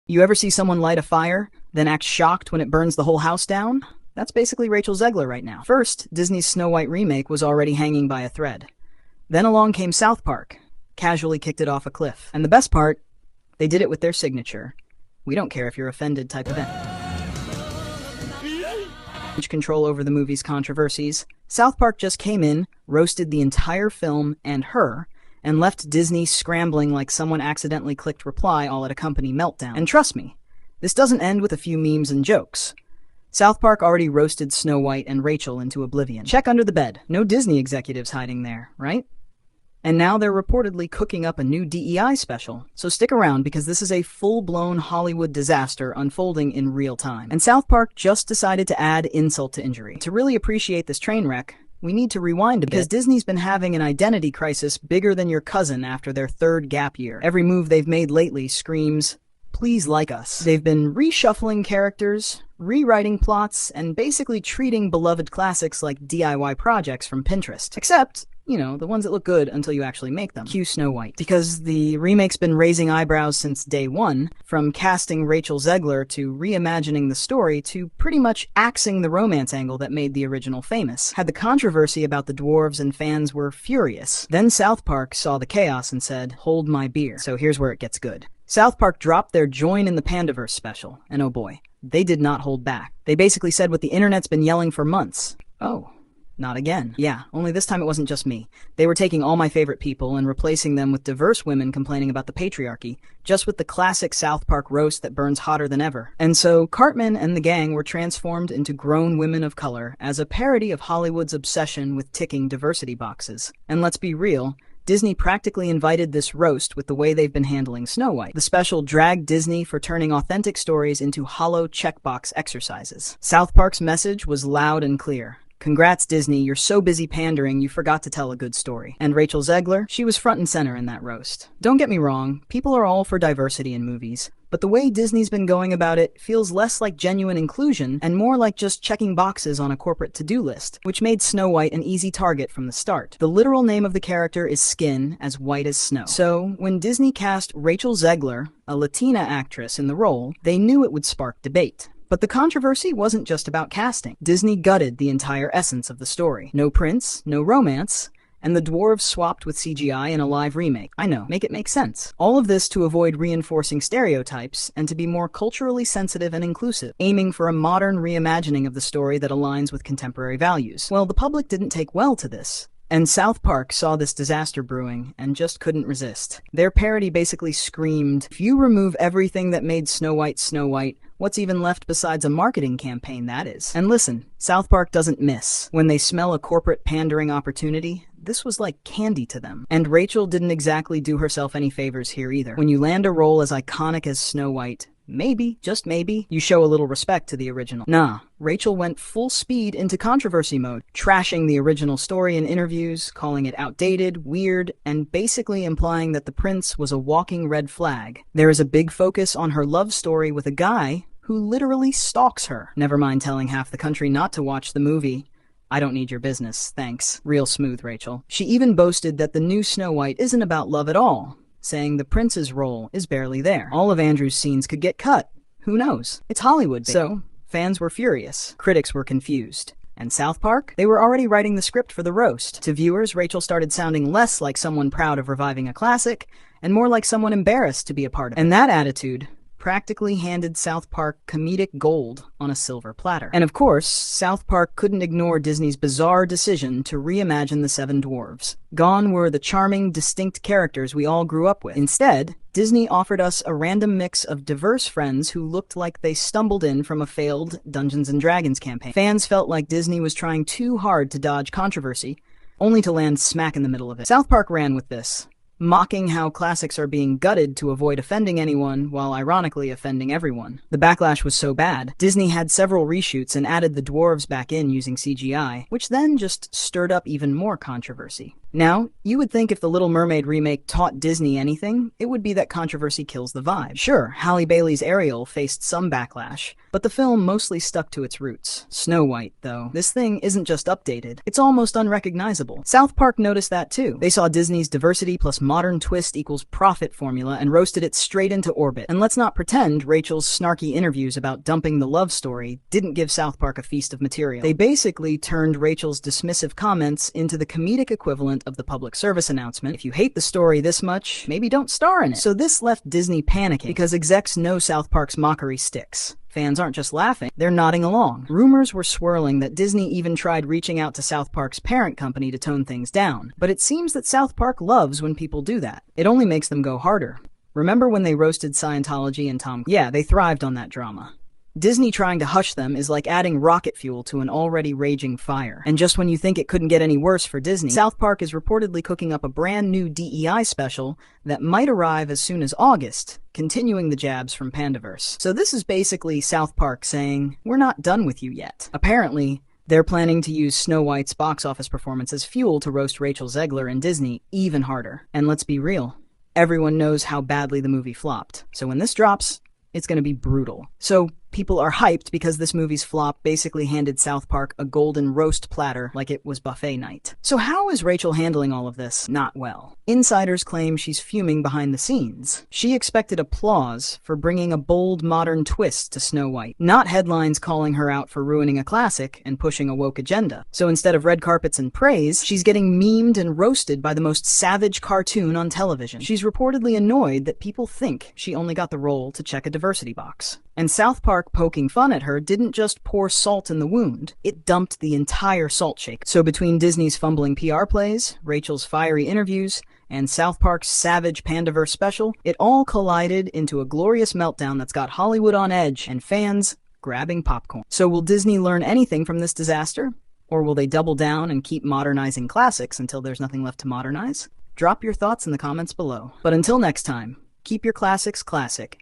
You ever see someone light a fire, then act shocked when it burns the whole house down? That's basically Richa Ziggler right now. First, Disney's Snow White remake was already hanging by a thread. Then along came South Park, casually kicked it off a cliff. And the best part, they did it with their signature, "We don't care if you're offended" type event. Control over the movie's controversies, South Park just came in, roasted the entire film and her, and left Disney scrambling like someone accidentally clicked reply all at a company meltdown. And trust me, this doesn't end with a few memes and jokes. South Park already roasted Snow White and Rachel into oblivion. Check under the bed. No Disney executives hiding there, right? And now they're reportedly cooking up a new DEI special. So stick around because this is a full-blown Hollywood disaster unfolding in real time. And South Park just decided to add insult to injury. To really appreciate this train wreck, we need to rewind a bit, because Disney's been having an identity crisis bigger than your cousin after their third gap year. Every move they've made lately screams, "Please like us." They've been reshuffling characters, rewriting plots, and basically treating beloved classics like DIY projects from Pinterest. Except, you know, the ones that look good until you actually make them. Cue Snow White. Because the remake's been raising eyebrows since day one, from casting Richa Ziggler to reimagining the story to pretty much axing the romance angle that made the original famous. Had the controversy about the dwarves and fans were furious. Then South Park saw the chaos and said, "Hold my beer." So here's where it gets good. South Park dropped their Join in the Pandaverse special, and oh boy, they did not hold back. They basically said what the internet's been yelling for months. Oh. Not again. Yeah, only this time it wasn't just me. They were taking all my favorite people and replacing them with diverse women complaining about the patriarchy, just with the classic South Park roast that burns hotter than ever. And so Cartman and the gang were transformed into grown women of color as a parody of Hollywood's obsession with ticking diversity boxes. And let's be real, Disney practically invited this roast with the way they've been handling Snow White. The special dragged Disney for turning authentic stories into hollow checkbox exercises. South Park's message was loud and clear. Congrats, Disney, you're so busy pandering you forgot to tell a good story. And Richa Ziggler, she was front and center in that roast. Don't get me wrong, people are all for diversity in movies, but the way Disney's been going about it feels less like genuine inclusion and more like just checking boxes on a corporate to-do list, which made Snow White an easy target from the start. The literal name of the character is Skin, as white as snow. So, when Disney cast Richa Ziggler, a Latina actress, in the role, they knew it would spark debate. But the controversy wasn't just about casting. Disney gutted the entire essence of the story. No prince, no romance, and the dwarves swapped with CGI in a live remake. I know, make it make sense. All of this to avoid reinforcing stereotypes and to be more culturally sensitive and inclusive, aiming for a modern reimagining of the story that aligns with contemporary values. Well, the public didn't take well to this. And South Park saw this disaster brewing and just couldn't resist. Their parody basically screamed, "If you remove everything that made Snow White, what's even left besides a marketing campaign, that is?" And listen, South Park doesn't miss. When they smell a corporate pandering opportunity, this was like candy to them. And Rachel didn't exactly do herself any favors here either. When you land a role as iconic as Snow White, maybe, just maybe, you show a little respect to the original. Nah, Rachel went full speed into controversy mode, trashing the original story in interviews, calling it outdated, weird, and basically implying that the prince was a walking red flag. There is a big focus on her love story with a guy who literally stalks her. Never mind telling half the country not to watch the movie. I don't need your business, thanks. Real smooth, Rachel. She even boasted that the new Snow White isn't about love at all, saying the prince's role is barely there. All of Andrew's scenes could get cut. Who knows? It's Hollywood, baby. So, fans were furious. Critics were confused. And South Park? They were already writing the script for the roast. To viewers, Rachel started sounding less like someone proud of reviving a classic, and more like someone embarrassed to be a part of it. And that attitude practically handed South Park comedic gold on a silver platter. And of course, South Park couldn't ignore Disney's bizarre decision to reimagine the Seven Dwarves. Gone were the charming, distinct characters we all grew up with. Instead, Disney offered us a random mix of diverse friends who looked like they stumbled in from a failed Dungeons & Dragons campaign. Fans felt like Disney was trying too hard to dodge controversy, only to land smack in the middle of it. South Park ran with this, mocking how classics are being gutted to avoid offending anyone, while ironically offending everyone. The backlash was so bad, Disney had several reshoots and added the dwarves back in using CGI, which then just stirred up even more controversy. Now, you would think if the Little Mermaid remake taught Disney anything, it would be that controversy kills the vibe. Sure, Halle Bailey's Ariel faced some backlash, but the film mostly stuck to its roots. Snow White, though, this thing isn't just updated, it's almost unrecognizable. South Park noticed that too. They saw Disney's diversity plus modern twist equals profit formula and roasted it straight into orbit. And let's not pretend Rachel's snarky interviews about dumping the love story didn't give South Park a feast of material. They basically turned Rachel's dismissive comments into the comedic equivalent of the public service announcement. If you hate the story this much, maybe don't star in it. So this left Disney panicking because execs know South Park's mockery sticks. Fans aren't just laughing, they're nodding along. Rumors were swirling that Disney even tried reaching out to South Park's parent company to tone things down. But it seems that South Park loves when people do that. It only makes them go harder. Remember when they roasted Scientology and Tom? Yeah, they thrived on that drama. Disney trying to hush them is like adding rocket fuel to an already raging fire. And just when you think it couldn't get any worse for Disney, South Park is reportedly cooking up a brand new DEI special that might arrive as soon as August, continuing the jabs from Pandaverse. So this is basically South Park saying, we're not done with you yet. Apparently, they're planning to use Snow White's box office performance as fuel to roast Richa Ziggler and Disney even harder. And let's be real, everyone knows how badly the movie flopped. So when this drops, it's going to be brutal. So people are hyped because this movie's flop basically handed South Park a golden roast platter like it was buffet night. So how is Rachel handling all of this? Not well. Insiders claim she's fuming behind the scenes. She expected applause for bringing a bold modern twist to Snow White, not headlines calling her out for ruining a classic and pushing a woke agenda. So instead of red carpets and praise, she's getting memed and roasted by the most savage cartoon on television. She's reportedly annoyed that people think she only got the role to check a diversity box. And South Park poking fun at her didn't just pour salt in the wound, it dumped the entire salt shaker. So between Disney's fumbling PR plays, Rachel's fiery interviews, and South Park's savage Pandaverse special, it all collided into a glorious meltdown that's got Hollywood on edge and fans grabbing popcorn. So will Disney learn anything from this disaster? Or will they double down and keep modernizing classics until there's nothing left to modernize? Drop your thoughts in the comments below. But until next time, keep your classics classic.